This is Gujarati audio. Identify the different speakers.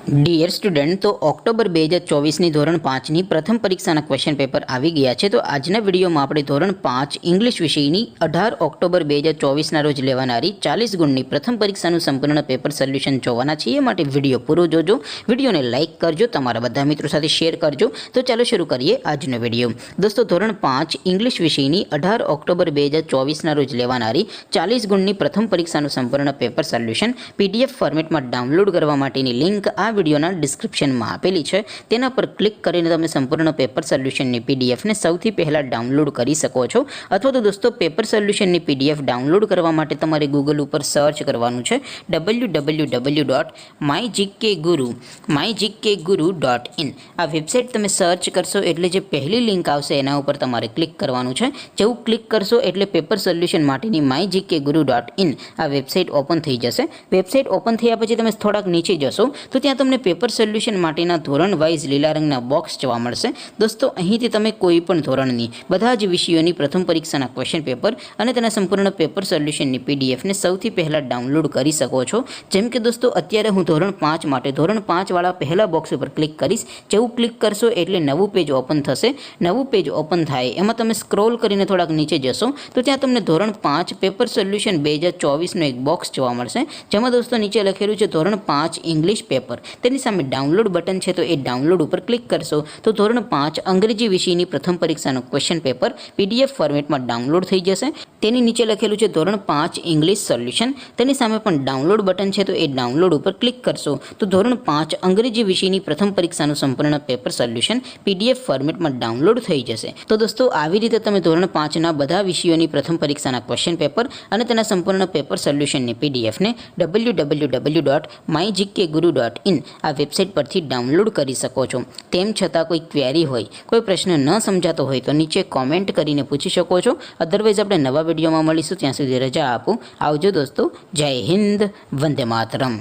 Speaker 1: ડિયર સ્ટુડન્ટ, તો ઓક્ટોબર 2024ની ધોરણ 5ની પ્રથમ પરીક્ષાના ક્વેશ્ચન પેપર આવી ગયા છે. તો આજના વિડીયોમાં આપણે ધોરણ 5 ઇંગ્લિશ વિષયની 18 ઓક્ટોબર 2024ના રોજ લેવાનારી 40 ગુણની પ્રથમ પરીક્ષાનું સંપૂર્ણ પેપર સોલ્યુશન જોવાના છીએ. માટે વિડીયો પૂરો જોજો, વિડીયોને લાઇક કરજો, તમારા બધા મિત્રો સાથે શેર કરજો. તો ચાલો શરૂ કરીએ આજનો વિડીયો. દોસ્તો, ધોરણ 5 ઇંગ્લિશ વિષયની 18 ઓક્ટોબર 2024ના રોજ લેવાનારી 40 ગુણની પ્રથમ પરીક્ષાનું સંપૂર્ણ પેપર સોલ્યુશન PDF ફોર્મેટમાં ડાઉનલોડ કરવા માટેની લિંક આ વિડીયોના ડિસ્ક્રિપ્શનમાં આપેલી છે. તેના પર ક્લિક કરીને તમે સંપૂર્ણ પેપર સોલ્યુશનની પીડીએફને સૌથી પહેલાં ડાઉનલોડ કરી શકો છો. અથવા તો દોસ્તો, પેપર સોલ્યુશનની પીડીએફ ડાઉનલોડ કરવા માટે તમારે ગૂગલ ઉપર સર્ચ કરવાનું છે www.mygkguru.in. આ વેબસાઇટ તમે સર્ચ કરશો એટલે જે પહેલી લિંક આવશે એના ઉપર તમારે ક્લિક કરવાનું છે. જેવું ક્લિક કરશો એટલે પેપર સોલ્યુશન માટેની mygkguru.in આ વેબસાઇટ ઓપન થઈ જશે. વેબસાઇટ ઓપન થયા પછી તમે થોડાક નીચે જશો તો ત્યાં તમને પેપર સોલ્યુશન માટેના ધોરણ વાઇઝ લીલા રંગના બોક્સ જોવા મળશે. દોસ્તો, અહીંથી તમે કોઈ પણ ધોરણની બધા જ વિષયોની પ્રથમ પરીક્ષાના ક્વેશ્ચન પેપર અને તેના સંપૂર્ણ પેપર સોલ્યુશનની પીડીએફને સૌથી પહેલાં ડાઉનલોડ કરી શકો છો. જેમ કે દોસ્તો, અત્યારે હું ધોરણ 5 માટે ધોરણ 5 વાળા પહેલા બોક્સ ઉપર ક્લિક કરીશ. જેવું ક્લિક કરશો એટલે નવું પેજ ઓપન થશે. નવું પેજ ઓપન થાય એમાં તમે સ્ક્રોલ કરીને થોડાક નીચે જશો તો ત્યાં તમને ધોરણ 5 પેપર સોલ્યુશન 2024નો એક બોક્સ જોવા મળશે. જેમાં દોસ્તો નીચે લખેલું છે ધોરણ 5 ઇંગ્લિશ પેપર. તેની સામે ડાઉનલોડ બટન છે, તો એ ડાઉનલોડ ઉપર ક્લિક કરશો તો ધોરણ 5 અંગ્રેજી વિષયની પ્રથમ પરીક્ષાનું ક્વેશ્ચન પેપર PDF ફોર્મેટમાં ડાઉનલોડ થઈ જશે. તેની નીચે લખેલું છે ધોરણ 5 ઇંગ્લિશ સોલ્યુશન. તેની સામે પણ ડાઉનલોડ બટન છે, તો એ ડાઉનલોડ ઉપર ક્લિક કરશો તો ધોરણ 5 અંગ્રેજી વિષયની પ્રથમ પરીક્ષાનું સંપૂર્ણ પેપર સોલ્યુશન PDF ફોર્મેટમાં ડાઉનલોડ થઈ જશે. તો દોસ્તો, આવી રીતે તમે ધોરણ 5ના બધા વિષયોની પ્રથમ પરીક્ષાના ક્વેશ્ચન પેપર અને તેના સંપૂર્ણ પેપર સોલ્યુશનની પીડીએફને www.mygkguru.in આ વેબસાઇટ પરથી ડાઉનલોડ કરી શકો છો. તેમ છતાં કોઈ ક્વેરી હોય, કોઈ પ્રશ્ન ન સમજાતો હોય તો નીચે કોમેન્ટ કરીને પૂછી શકો છો. અધરવાઇઝ આપણે નવા વિડીયોમાં મળીશું. ત્યાં સુધી રજા આપો. આવજો દોસ્તો. જય હિન્દ. વંદે માતરમ.